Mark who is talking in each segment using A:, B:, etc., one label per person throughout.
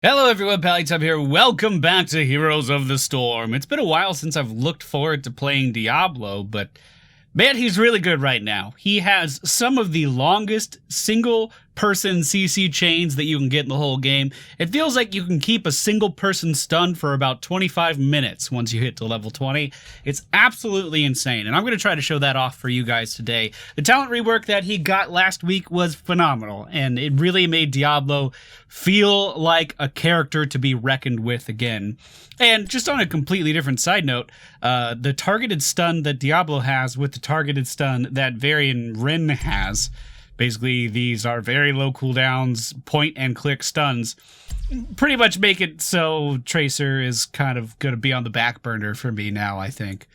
A: Hello everyone, Pallytub here. Welcome back to Heroes of the Storm. It's been a while since I've looked forward to playing Diablo, but man, he's really good right now. He has some of the longest single-person CC chains that you can get in the whole game. It feels like you can keep a single person stunned for about 25 minutes once you hit to level 20. It's absolutely insane, and I'm going to try to show that off for you guys today. The talent rework that he got last week was phenomenal, and it really made Diablo feel like a character to be reckoned with again. And just on a completely different side note, the targeted stun that Diablo has with the targeted stun that Varian Rin has, basically these are very low cooldowns, point and click stuns, pretty much make it so Tracer is kind of going to be on the back burner for me now, I think.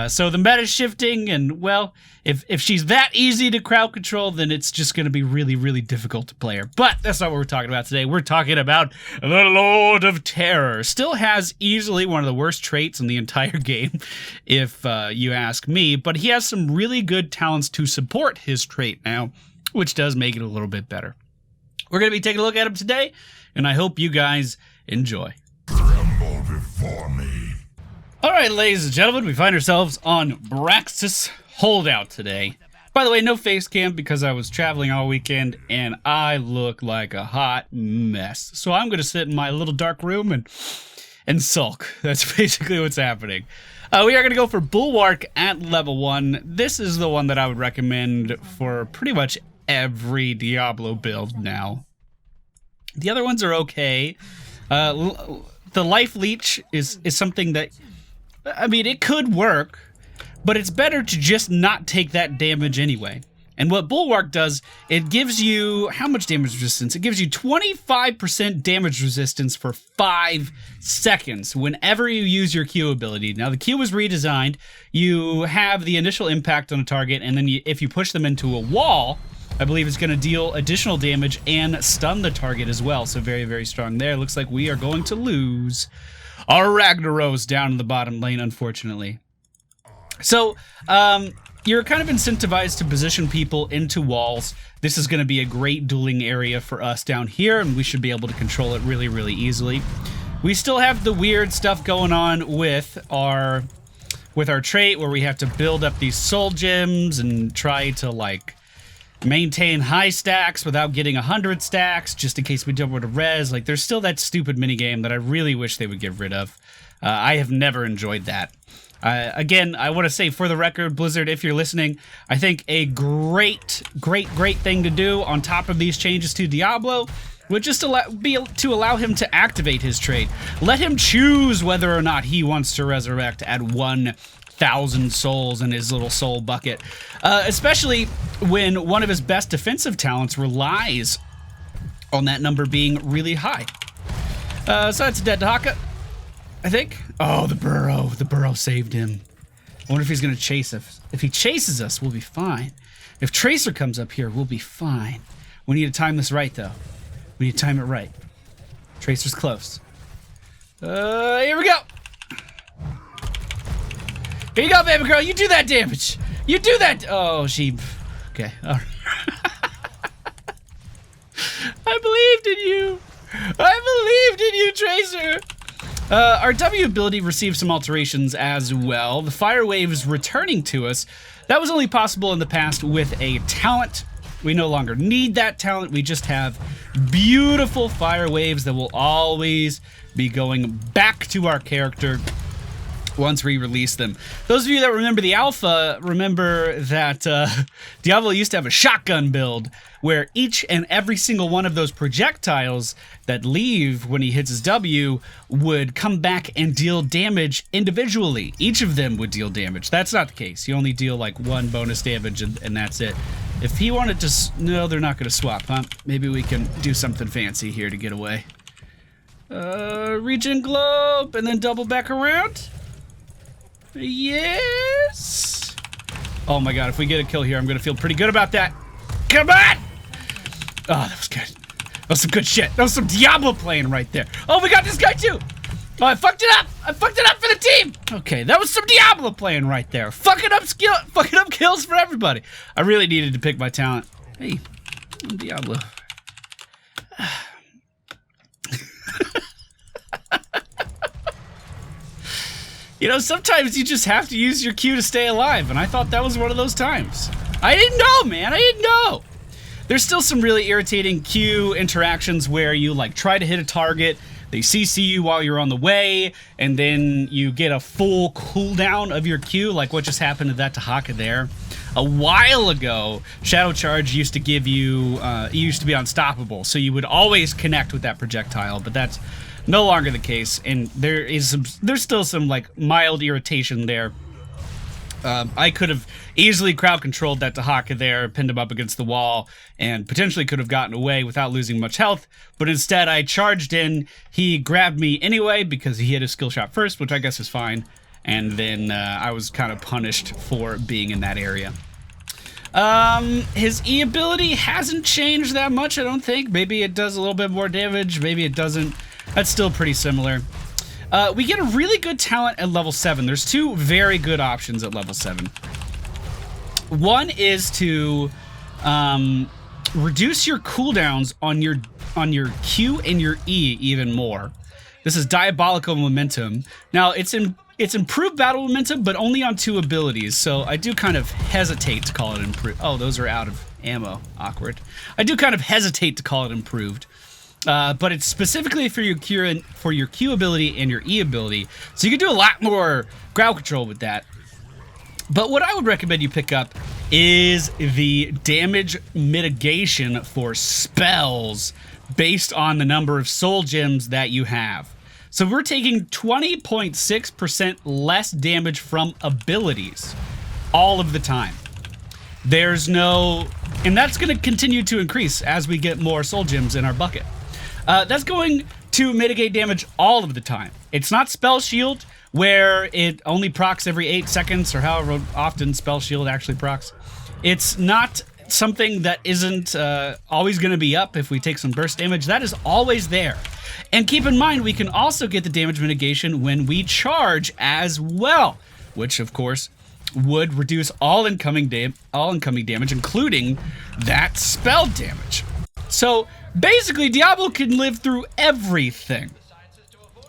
A: So the meta shifting, and well, if she's that easy to crowd control, then it's just going to be really, really difficult to play her. But that's not what we're talking about today. We're talking about the Lord of Terror. Still has easily one of the worst traits in the entire game, if you ask me. But he has some really good talents to support his trait now, which does make it a little bit better. We're going to be taking a look at him today, and I hope you guys enjoy.
B: Tremble before me.
A: All right, ladies and gentlemen, we find ourselves on Braxis Holdout today. By the way, no face cam because I was traveling all weekend and I look like a hot mess. So I'm going to sit in my little dark room and sulk. That's basically what's happening. We are going to go for Bulwark at level 1. This is the one that I would recommend for pretty much every Diablo build now. The other ones are okay. The Life Leech is something that, I mean, it could work, but it's better to just not take that damage anyway. And what Bulwark does, it gives you, how much damage resistance? It gives you 25% damage resistance for 5 seconds whenever you use your Q ability. Now, the Q was redesigned. You have the initial impact on a target, and then if you push them into a wall, I believe it's going to deal additional damage and stun the target as well. So very, very strong there. Looks like we are going to lose our Ragnaros down in the bottom lane, unfortunately. So, you're kind of incentivized to position people into walls. This is going to be a great dueling area for us down here, and we should be able to control it really, really easily. We still have the weird stuff going on with our trait, where we have to build up these soul gems and try to, like, maintain high stacks without getting 100 stacks, just in case we don't want to res. Like, there's still that stupid minigame that I really wish they would get rid of. I have never enjoyed that. Again, I want to say for the record, Blizzard, if you're listening, I think a great thing to do on top of these changes to Diablo would just allow him to activate his trait. Let him choose whether or not he wants to resurrect at 1,000 souls in his little soul bucket, especially when one of his best defensive talents relies on that number being really high. So that's dead to Haka, I think. Oh, the burrow saved him. I wonder if he's gonna chase us. If he chases us, we'll be fine. If Tracer comes up here, we'll be fine. We need to time this right, though. We need to time it right. Tracer's close. Here we go. Here you go, baby girl. You do that damage. You do that. Oh, she. Okay. All right. I believed in you. I believed in you, Tracer. Our W ability received some alterations as well. The fire waves returning to us. That was only possible in the past with a talent. We no longer need that talent. We just have beautiful fire waves that will always be going back to our character once we release them. Those of you that remember the alpha, remember that Diablo used to have a shotgun build where each and every single one of those projectiles that leave when he hits his W would come back and deal damage individually. Each of them would deal damage. That's not the case. You only deal like 1 bonus damage and that's it. If he wanted to, no, they're not going to swap, huh? Maybe we can do something fancy here to get away. Regen globe and then double back around. Yes! Oh my god, if we get a kill here, I'm gonna feel pretty good about that. Come on! Oh, that was good. That was some good shit. That was some Diablo playing right there. Oh, we got this guy too! Oh, I fucked it up! I fucked it up for the team! Okay, that was some Diablo playing right there. Fucking up kills for everybody. I really needed to pick my talent. Hey, I'm Diablo. You know, sometimes you just have to use your Q to stay alive, and I thought that was one of those times. I didn't know, man. I didn't know. There's still some really irritating Q interactions where you, like, try to hit a target, they CC you while you're on the way, and then you get a full cooldown of your Q, like what just happened to that Tahaka there. A while ago, Shadow Charge used to give you, it used to be unstoppable, so you would always connect with that projectile, but that's no longer the case, and there's still some, like, mild irritation there. I could have easily crowd controlled that Tahaka there, pinned him up against the wall, and potentially could have gotten away without losing much health, but instead I charged in, he grabbed me anyway because he hit his skill shot first, which I guess is fine, and then I was kind of punished for being in that area. His E ability hasn't changed that much, I don't think. Maybe it does a little bit more damage, maybe it doesn't. That's still pretty similar. We get a really good talent at level 7. There's two very good options at level 7. One is to reduce your cooldowns on your Q and your E even more. This is Diabolical Momentum. Now, it's improved battle momentum, but only on 2 abilities, so I do kind of hesitate to call it improved. Oh, those are out of ammo. Awkward. I do kind of hesitate to call it improved. But it's specifically for your Q ability and your E ability, so you can do a lot more ground control with that. But what I would recommend you pick up is the damage mitigation for spells based on the number of soul gems that you have. So we're taking 20.6% less damage from abilities all of the time. There's no, and that's going to continue to increase as we get more soul gems in our bucket. That's going to mitigate damage all of the time. It's not Spell Shield, where it only procs every 8 seconds, or however often Spell Shield actually procs. It's not something that isn't always going to be up if we take some burst damage. That is always there. And keep in mind, we can also get the damage mitigation when we charge as well, which, of course, would reduce all incoming damage, including that spell damage. So basically, Diablo can live through everything.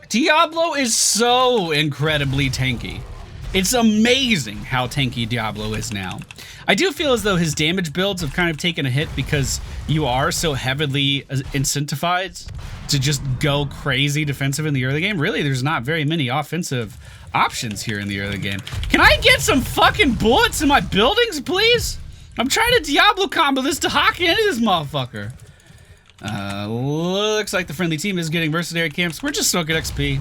A: Diablo is so incredibly tanky. It's amazing how tanky Diablo is now. I do feel as though his damage builds have kind of taken a hit because you are so heavily incentivized to just go crazy defensive in the early game. Really, there's not very many offensive options here in the early game. Can I get some fucking bullets in my buildings, please? I'm trying to Diablo combo this Tahaka into this motherfucker. Looks like the friendly team is getting mercenary camps. We're just soaking XP.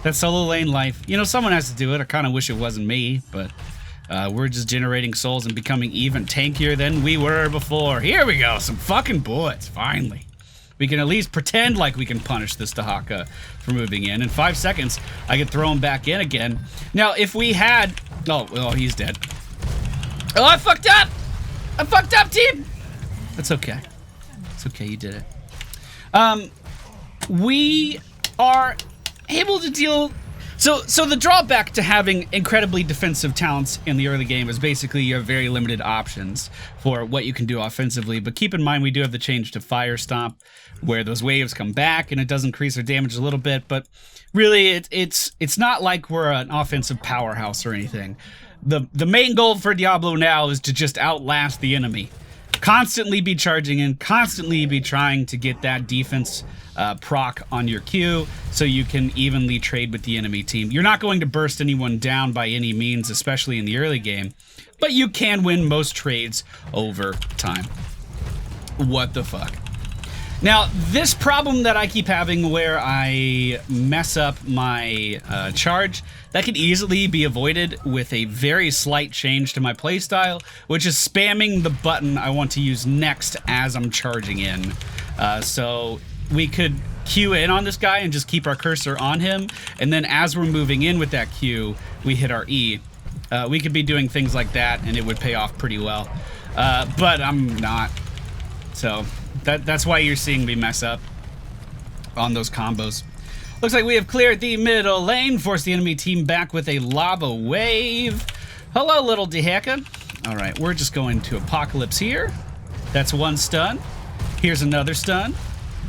A: That's solo lane life. You know, someone has to do it. I kind of wish it wasn't me, but we're just generating souls and becoming even tankier than we were before. Here we go, some fucking bullets, finally. We can at least pretend like we can punish this Tahaka for moving in. In 5 seconds, I can throw him back in again. Now, if we had... Oh, he's dead. Oh, I fucked up! I fucked up, team! That's okay. It's okay, you did it. We are able to deal... So the drawback to having incredibly defensive talents in the early game is basically you have very limited options for what you can do offensively. But keep in mind, we do have the change to Fire Stomp, where those waves come back and it does increase our damage a little bit. But really, it's not like we're an offensive powerhouse or anything. The main goal for Diablo now is to just outlast the enemy. Constantly be charging in, constantly be trying to get that defense proc on your Q so you can evenly trade with the enemy team. You're not going to burst anyone down by any means, especially in the early game, but you can win most trades over time. What the fuck? Now, this problem that I keep having where I mess up my charge, that can easily be avoided with a very slight change to my playstyle, which is spamming the button I want to use next as I'm charging in. So we could Q in on this guy and just keep our cursor on him, and then as we're moving in with that Q, we hit our E. We could be doing things like that, and it would pay off pretty well. But I'm not. So that's why you're seeing me mess up on those combos. Looks like we have cleared the middle lane, forced the enemy team back with a lava wave. Hello, little Tahaka. All right, we're just going to Apocalypse here. That's one stun. Here's another stun.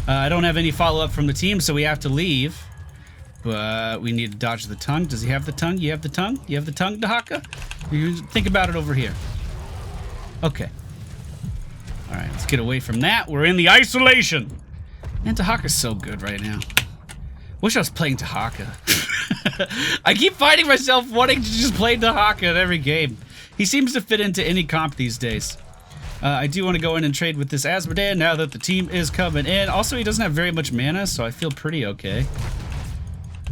A: I don't have any follow-up from the team, so we have to leave. But we need to dodge the tongue. Does he have the tongue? You have the tongue? You have the tongue, Dahaka? You think about it over here. Okay. All right, let's get away from that. We're in the isolation. Man, Dahaka's so good right now. Wish I was playing Dahaka. I keep finding myself wanting to just play Dahaka in every game. He seems to fit into any comp these days. I do want to go in and trade with this Asmodean now that the team is coming in. Also, he doesn't have very much mana, so I feel pretty okay.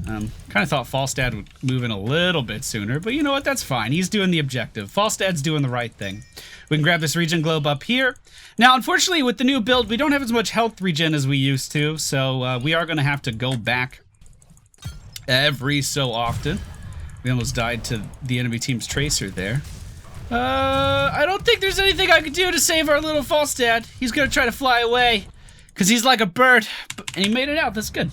A: Kind of thought Falstad would move in a little bit sooner, but you know what? That's fine. He's doing the objective. Falstad's doing the right thing. We can grab this regen globe up here. Now, unfortunately, with the new build, we don't have as much health regen as we used to, so we are going to have to go back every so often. We almost died to the enemy team's Tracer there. I don't think there's anything I could do to save our little Falstad. He's going to try to fly away because he's like a bird, and he made it out. That's good.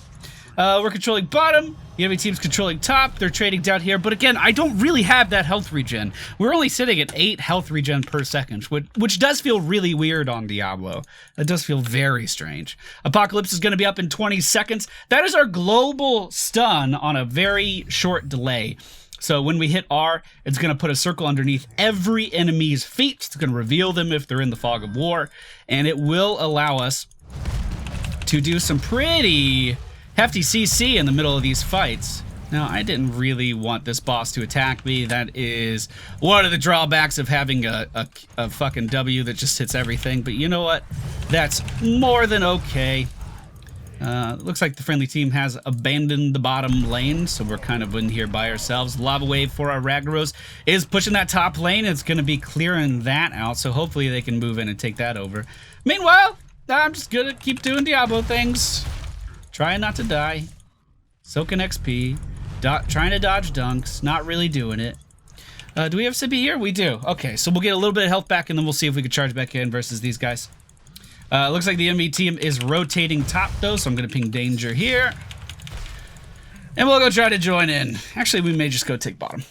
A: We're controlling bottom. The enemy team's controlling top. They're trading down here. But again, I don't really have that health regen. We're only sitting at 8 health regen per second, which does feel really weird on Diablo. It does feel very strange. Apocalypse is going to be up in 20 seconds. That is our global stun on a very short delay. So when we hit R, it's going to put a circle underneath every enemy's feet. It's going to reveal them if they're in the fog of war. And it will allow us to do some pretty hefty CC in the middle of these fights. Now, I didn't really want this boss to attack me. That is one of the drawbacks of having a fucking W that just hits everything. But you know what? That's more than okay. Looks like the friendly team has abandoned the bottom lane, so we're kind of in here by ourselves. Lava Wave for our Ragnaros is pushing that top lane. It's going to be clearing that out, so hopefully they can move in and take that over. Meanwhile, I'm just going to keep doing Diablo things. Trying not to die. Soaking XP. Trying to dodge dunks. Not really doing it. Do we have Sippy here? We do. Okay, so we'll get a little bit of health back, and then we'll see if we can charge back in versus these guys. Looks like the enemy team is rotating top, though, so I'm going to ping danger here. And we'll go try to join in. Actually, we may just go take bottom.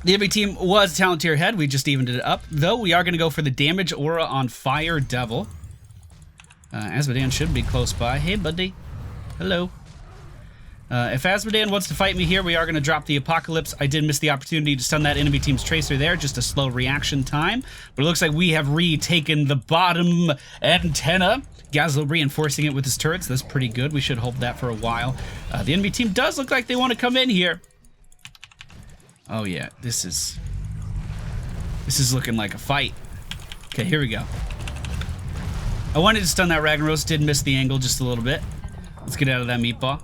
A: The enemy team was talent tier head. We just evened it up, though. We are going to go for the damage aura on Fire Devil. Asmodean should be close by. Hey, buddy. Hello. If Asmodean wants to fight me here, we are going to drop the Apocalypse. I did miss the opportunity to stun that enemy team's Tracer there. Just a slow reaction time. But it looks like we have retaken the bottom antenna. Gazlo reinforcing it with his turrets. That's pretty good. We should hold that for a while. The enemy team does look like they want to come in here. Oh, yeah. This is looking like a fight. Okay, here we go. I wanted to stun that Ragnaros. Did miss the angle just a little bit. Let's get out of that meatball.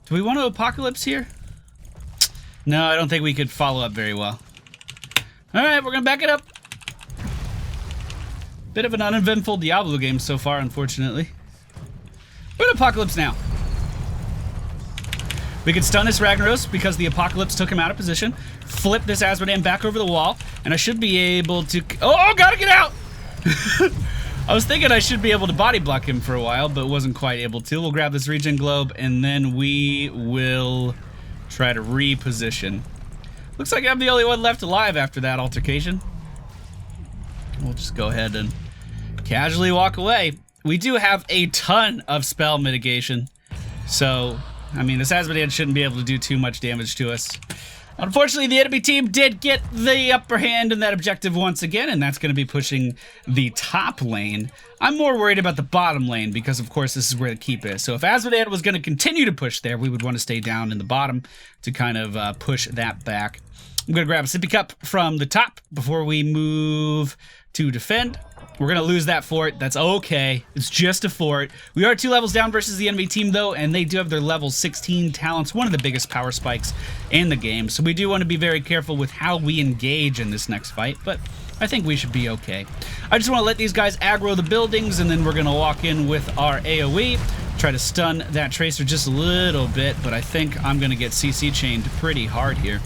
A: Do we want to Apocalypse here? No, I don't think we could follow up very well. Alright, we're going to back it up. Bit of an uneventful Diablo game so far, unfortunately. We're going to Apocalypse now. We can stun this Ragnaros because the Apocalypse took him out of position. Flip this Asmodean back over the wall. And I should be able to... Oh, gotta get out! I was thinking I should be able to body block him for a while, but wasn't quite able to. We'll grab this regen globe, and then we will try to reposition. Looks like I'm the only one left alive after that altercation. We'll just go ahead and casually walk away. We do have a ton of spell mitigation, so, I mean, this Asmodean shouldn't be able to do too much damage to us. Unfortunately, the enemy team did get the upper hand in that objective once again, and that's going to be pushing the top lane. I'm more worried about the bottom lane because, of course, this is where the keep is. So if Asmodean was going to continue to push there, we would want to stay down in the bottom to kind of push that back. I'm going to grab a sippy cup from the top before we move to defend. We're going to lose that fort. That's okay. It's just a fort. We are 2 levels down versus the enemy team, though, and they do have their level 16 talents, one of the biggest power spikes in the game. So we do want to be very careful with how we engage in this next fight, but I think we should be okay. I just want to let these guys aggro the buildings, and then we're going to walk in with our AoE, try to stun that Tracer just a little bit, but I think I'm going to get CC chained pretty hard here.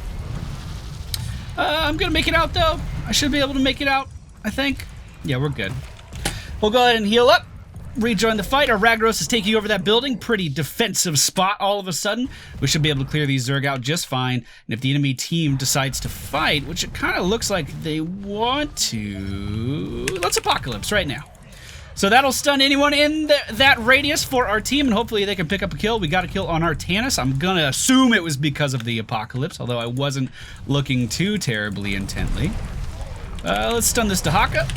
A: I'm going to make it out, though. I should be able to make it out, I think. Yeah, we're good. We'll go ahead and heal up. Rejoin the fight. Our Ragnaros is taking over that building. Pretty defensive spot all of a sudden. We should be able to clear these Zerg out just fine. And if the enemy team decides to fight, which it kind of looks like they want to... Let's Apocalypse right now. So that'll stun anyone in that radius for our team, and hopefully they can pick up a kill. We got a kill on our Tannis. I'm gonna assume it was because of the apocalypse, although I wasn't looking too terribly intently. Let's stun this Dahaka.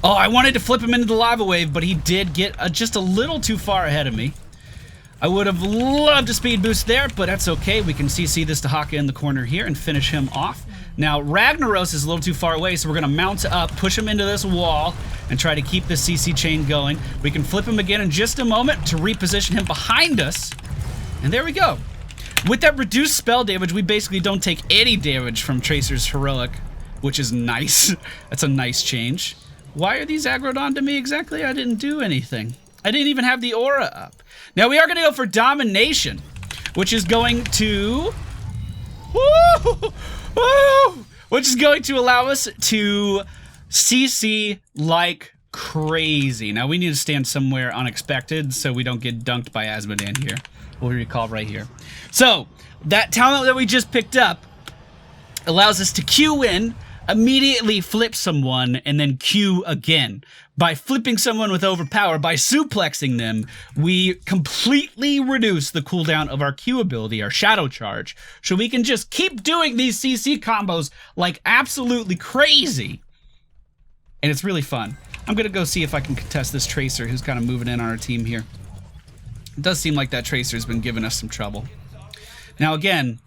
A: Oh, I wanted to flip him into the lava wave, but he did get just a little too far ahead of me. I would have loved a speed boost there, but that's okay. We can CC this Dahaka in the corner here and finish him off. Now, Ragnaros is a little too far away, so we're going to mount up, push him into this wall, and try to keep the CC chain going. We can flip him again in just a moment to reposition him behind us. And there we go. With that reduced spell damage, we basically don't take any damage from Tracer's Heroic, which is nice. That's a nice change. Why are these aggroed onto me exactly? I didn't do anything. I didn't even have the aura up. Now we are going to go for Domination, which is going to... which is going to allow us to CC like crazy. Now we need to stand somewhere unexpected so we don't get dunked by Azmodan here. We'll recall right here. So, that talent that we just picked up allows us to Q in, immediately flip someone, and then Q again. By flipping someone with overpower, by suplexing them, we completely reduce the cooldown of our Q ability, our Shadow Charge, so we can just keep doing these CC combos like absolutely crazy. And it's really fun. I'm gonna go see if I can contest this Tracer who's kind of moving in on our team here. It does seem like that Tracer's been giving us some trouble. Now again,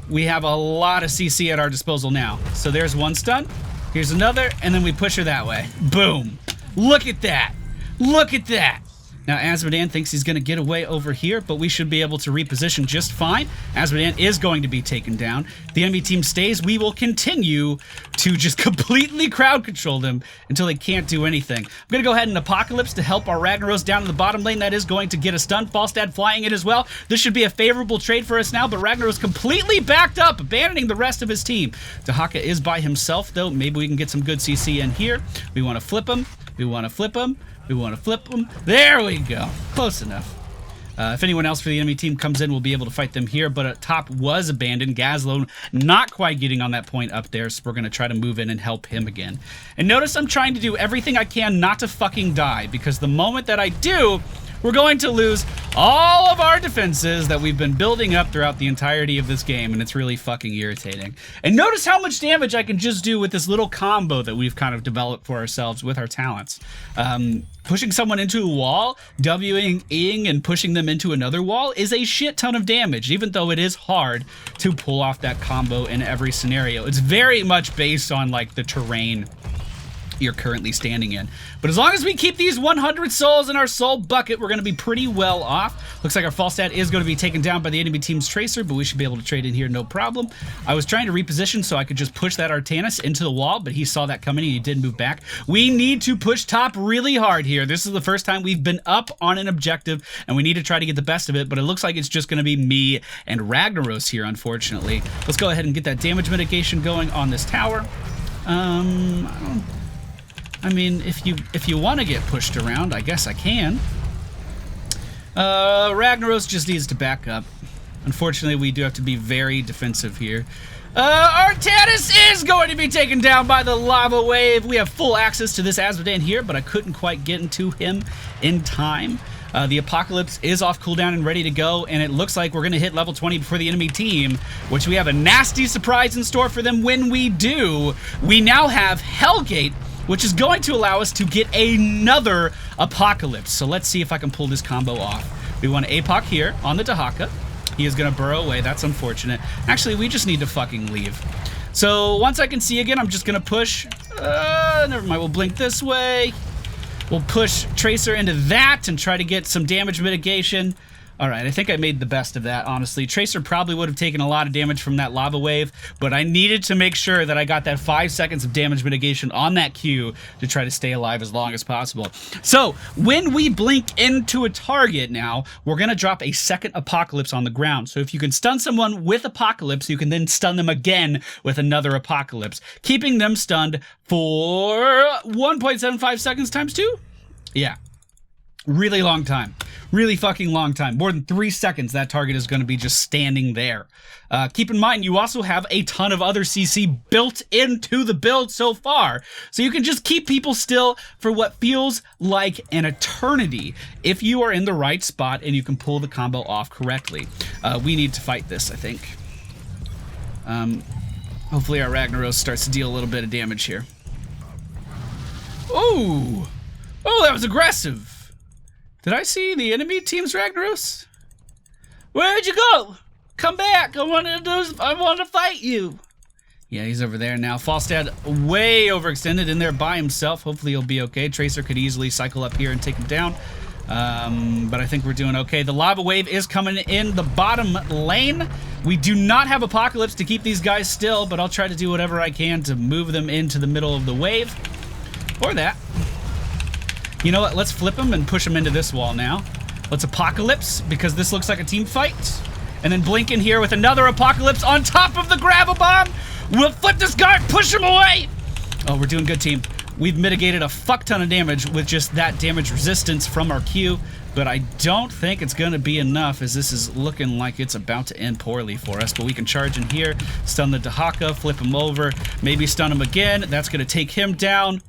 A: we have a lot of CC at our disposal now. So there's one stun, here's another, and then we push her that way. Boom. Look at that. Look at that. Now Azmodan thinks he's gonna get away over here, but we should be able to reposition just fine. Azmodan is going to be taken down. The enemy team stays. We will continue to just completely crowd control them until they can't do anything. I'm gonna go ahead and Apocalypse to help our Ragnaros down in the bottom lane. That is going to get a stun. Falstad flying it as well. This should be a favorable trade for us now, but Ragnaros completely backed up, abandoning the rest of his team. Dahaka is by himself though. Maybe we can get some good CC in here. We wanna flip him. We wanna flip him. We want to flip them. There we go. Close enough. If anyone else for the enemy team comes in, we'll be able to fight them here, but top was abandoned. Gazlo not quite getting on that point up there, so we're going to try to move in and help him again. And notice I'm trying to do everything I can not to fucking die, because the moment that I do, we're going to lose all of our defenses that we've been building up throughout the entirety of this game, and it's really fucking irritating. And notice how much damage I can just do with this little combo that we've kind of developed for ourselves with our talents. Pushing someone into a wall, Wing and pushing them into another wall is a shit ton of damage, even though it is hard to pull off that combo in every scenario. It's very much based on like the terrain you're currently standing in. But as long as we keep these 100 souls in our soul bucket, we're going to be pretty well off. Looks like our Falstad is going to be taken down by the enemy team's Tracer, but we should be able to trade in here no problem. I was trying to reposition so I could just push that Artanis into the wall, but he saw that coming and he did move back. We need to push top really hard here. This is the first time we've been up on an objective, and we need to try to get the best of it, but it looks like it's just going to be me and Ragnaros here, unfortunately. Let's go ahead and get that damage mitigation going on this tower. I mean, if you want to get pushed around, I guess I can. Ragnaros just needs to back up. Unfortunately, we do have to be very defensive here. Artanis is going to be taken down by the lava wave. We have full access to this Azmodan here, but I couldn't quite get into him in time. The Apocalypse is off cooldown and ready to go, and it looks like we're going to hit level 20 before the enemy team, which we have a nasty surprise in store for them when we do. We now have Hellgate, which is going to allow us to get another Apocalypse. So let's see if I can pull this combo off. We want APOC here on the Dahaka. He is going to burrow away. That's unfortunate. Actually, we just need to fucking leave. So once I can see again, I'm just going to push. Never mind. We'll blink this way. We'll push Tracer into that and try to get some damage mitigation. All right, I think I made the best of that, honestly. Tracer probably would have taken a lot of damage from that lava wave, but I needed to make sure that I got that 5 seconds of damage mitigation on that Q to try to stay alive as long as possible. So, when we blink into a target now, we're going to drop a second Apocalypse on the ground. So if you can stun someone with Apocalypse, you can then stun them again with another Apocalypse, keeping them stunned for 1.75 seconds times 2? Yeah. Really long time. Really fucking long time. More than 3 seconds, that target is going to be just standing there. Keep in mind, you also have a ton of other CC built into the build so far. So you can just keep people still for what feels like an eternity if you are in the right spot and you can pull the combo off correctly. We need to fight this, I think. Hopefully our Ragnaros starts to deal a little bit of damage here. Oh! Oh, that was aggressive! Did I see the enemy team's Ragnaros? Where'd you go? Come back! I want to fight you. Yeah, he's over there now. Falstad way overextended in there by himself. Hopefully he'll be okay. Tracer could easily cycle up here and take him down. But I think we're doing okay. The lava wave is coming in the bottom lane. We do not have Apocalypse to keep these guys still, but I'll try to do whatever I can to move them into the middle of the wave. Or that. You know what? Let's flip him and push him into this wall now. Let's Apocalypse, because this looks like a team fight. And then blink in here with another Apocalypse on top of the grab-a-bomb. We'll flip this guy, push him away. Oh, we're doing good, team. We've mitigated a fuck ton of damage with just that damage resistance from our Q, but I don't think it's going to be enough, as this is looking like it's about to end poorly for us. But we can charge in here, stun the Dahaka, flip him over, maybe stun him again. That's going to take him down.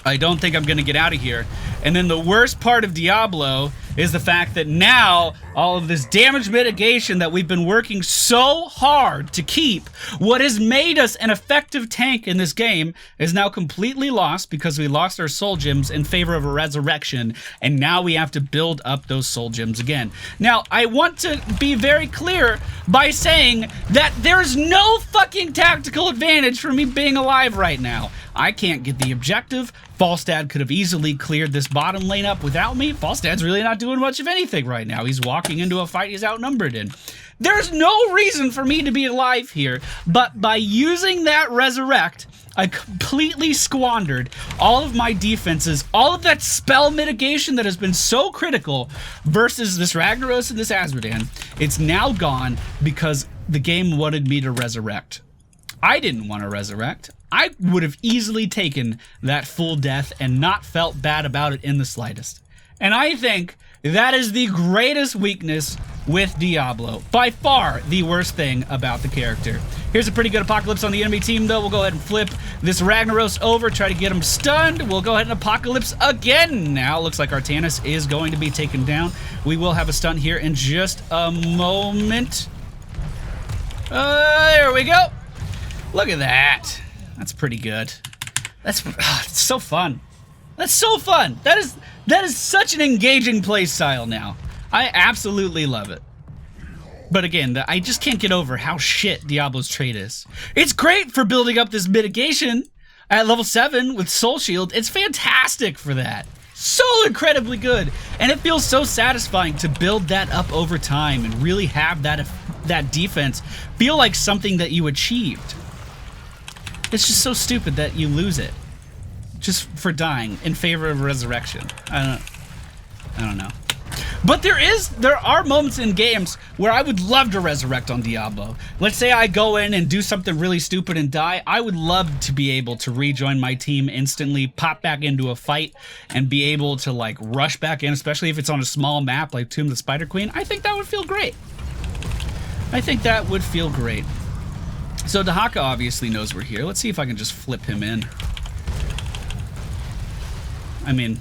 A: I don't think I'm going to get out of here. And then the worst part of Diablo is the fact that now all of this damage mitigation that we've been working so hard to keep, what has made us an effective tank in this game, is now completely lost because we lost our soul gems in favor of a resurrection, and now we have to build up those soul gems again. Now, I want to be very clear by saying that there's no fucking tactical advantage for me being alive right now. I can't get the objective. Falstad could have easily cleared this bottom lane up without me. Falstad's really not doing much of anything right now. He's walking into a fight he's outnumbered in. There's no reason for me to be alive here, but by using that resurrect, I completely squandered all of my defenses, all of that spell mitigation that has been so critical versus this Ragnaros and this Azmodan. It's now gone because the game wanted me to resurrect. I didn't want to resurrect. I would have easily taken that full death and not felt bad about it in the slightest. And I think that is the greatest weakness with Diablo. By far the worst thing about the character. Here's a pretty good Apocalypse on the enemy team, though. We'll go ahead and flip this Ragnaros over, try to get him stunned. We'll go ahead and Apocalypse again. Now, looks like Artanis is going to be taken down. We will have a stun here in just a moment. There we go. Look at that. That's pretty good. That's it's so fun. That's so fun. That is such an engaging play style now. I absolutely love it. But again, I just can't get over how shit Diablo's trait is. It's great for building up this mitigation at level 7 with Soul Shield. It's fantastic for that. So incredibly good. And it feels so satisfying to build that up over time and really have that defense feel like something that you achieved. It's just so stupid that you lose it just for dying in favor of resurrection. I don't know. But there are moments in games where I would love to resurrect on Diablo. Let's say I go in and do something really stupid and die. I would love to be able to rejoin my team instantly, pop back into a fight, and be able to like rush back in, especially if it's on a small map like Tomb of the Spider Queen. I think that would feel great. I think that would feel great. So Dahaka obviously knows we're here. Let's see if I can just flip him in. I mean,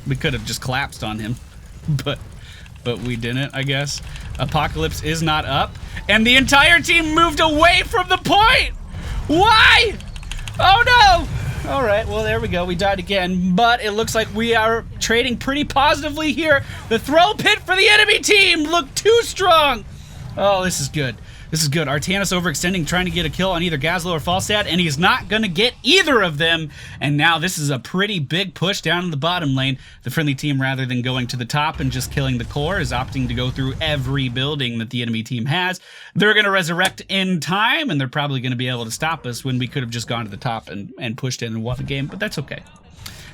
A: we could have just collapsed on him, but we didn't, I guess. Apocalypse is not up, and the entire team moved away from the point! Why? Oh no! All right, well, there we go. We died again, but it looks like we are trading pretty positively here. The throw pit for the enemy team looked too strong. Oh, this is good. This is good. Artanis overextending, trying to get a kill on either Gazlo or Falstad, and he's not going to get either of them. And now this is a pretty big push down in the bottom lane. The friendly team, rather than going to the top and just killing the core, is opting to go through every building that the enemy team has. They're going to resurrect in time, and they're probably going to be able to stop us when we could have just gone to the top and pushed in and won the game, but that's okay.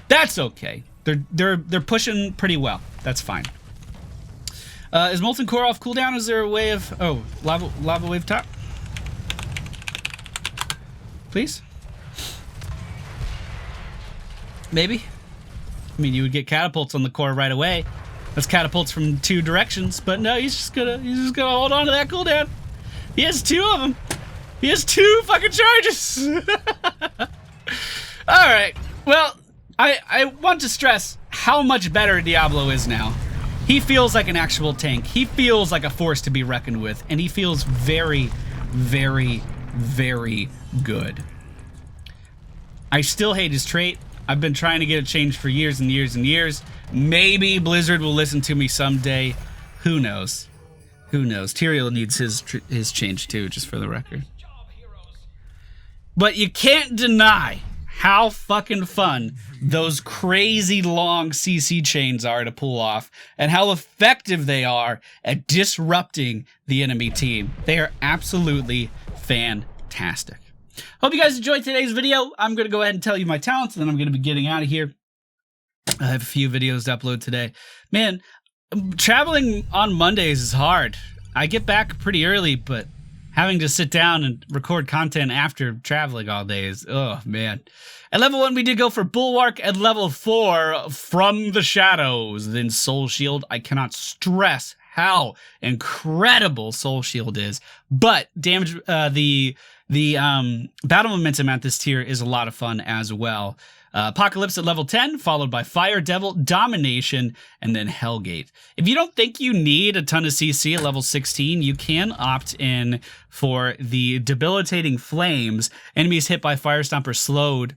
A: That's okay. They're pushing pretty well. That's fine. Is Molten Core off cooldown? Is there a way of... Oh, lava wave top? Please? Maybe? I mean, you would get catapults on the core right away. That's catapults from 2 directions, but no, he's just gonna hold on to that cooldown. He has 2 of them. He has 2 fucking charges. All right. Well, I want to stress how much better Diablo is now. He feels like an actual tank. He feels like a force to be reckoned with, and he feels very, very, very good. I still hate his trait. I've been trying to get it changed for years and years and years. Maybe Blizzard will listen to me someday. Who knows? Who knows? Tyrael needs his change too, just for the record. But you can't deny how fucking fun those crazy long CC chains are to pull off, and how effective they are at disrupting the enemy team. They are absolutely fantastic. Hope you guys enjoyed today's video. I'm going to go ahead and tell you my talents, and then I'm going to be getting out of here. I have a few videos to upload today. Man, traveling on Mondays is hard. I get back pretty early, but having to sit down and record content after traveling all day is, oh man. At level 1, we did go for Bulwark. At level 4, From the Shadows. Then Soul Shield. I cannot stress how incredible Soul Shield is. But damage, the battle momentum at this tier is a lot of fun as well. Apocalypse at level 10, followed by Fire Devil, Domination, and then Hellgate. If you don't think you need a ton of CC at level 16, you can opt in for the Debilitating Flames. Enemies hit by Fire Stomp are slowed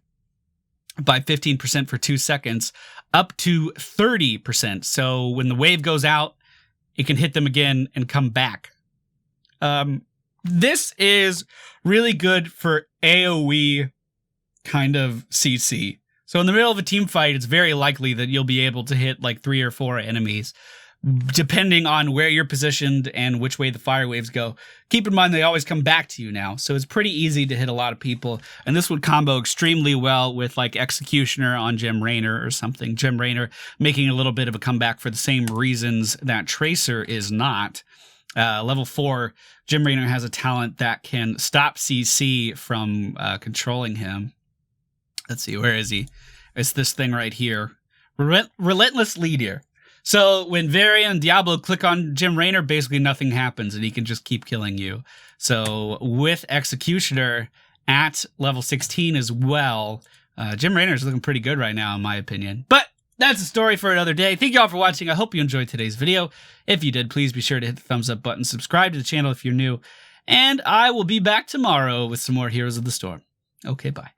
A: by 15% for 2 seconds, up to 30%. So when the wave goes out, it can hit them again and come back. This is really good for AoE kind of CC. So in the middle of a team fight, it's very likely that you'll be able to hit like 3 or 4 enemies, depending on where you're positioned and which way the fire waves go. Keep in mind, they always come back to you now, so it's pretty easy to hit a lot of people. And this would combo extremely well with like Executioner on Gem Rainer or something. Gem Rainer making a little bit of a comeback for the same reasons that Tracer is not. Level 4, Gem Rainer has a talent that can stop CC from controlling him. Let's see, where is he? It's this thing right here. Relentless Leader. So when Varian and Diablo click on Gem Rainer, basically nothing happens, and he can just keep killing you. So with Executioner at level 16 as well, Gem Rainer is looking pretty good right now, in my opinion. But that's a story for another day. Thank you all for watching. I hope you enjoyed today's video. If you did, please be sure to hit the thumbs up button, subscribe to the channel if you're new, and I will be back tomorrow with some more Heroes of the Storm. Okay, bye.